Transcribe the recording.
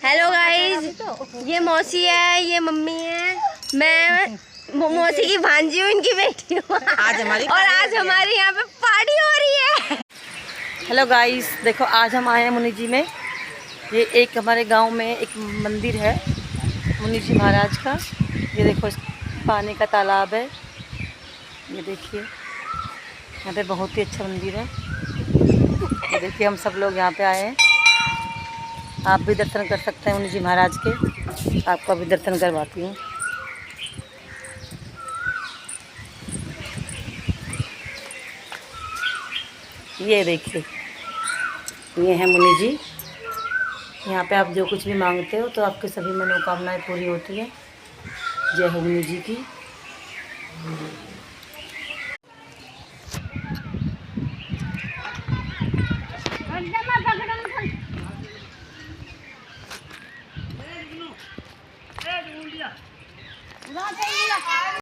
Hello guys, ये मौसी है, ये मम्मी है, मैं मौसी की भांजी हूँ, इनकी बेटी हूँ। आज हमारी यहाँ पे पार्टी हो रही है। हेलो गाइस, देखो आज हम आए हैं मुनि जी में। ये एक हमारे गांव में एक मंदिर है मुनि जी महाराज का। ये देखो पानी का तालाब है, ये देखिए यहाँ पे बहुत ही अच्छा मंदिर है। ये देखिए हम सब लोग यहाँ पे आए हैं। आप भी दर्शन कर सकते हैं मुनि जी महाराज के। आपका भी दर्शन करवाती हूँ। ये देखिए, ये है मुनि जी। यहाँ पे आप जो कुछ भी मांगते हो तो आपकी सभी मनोकामनाएं पूरी होती हैं। जय हो मुनि जी की।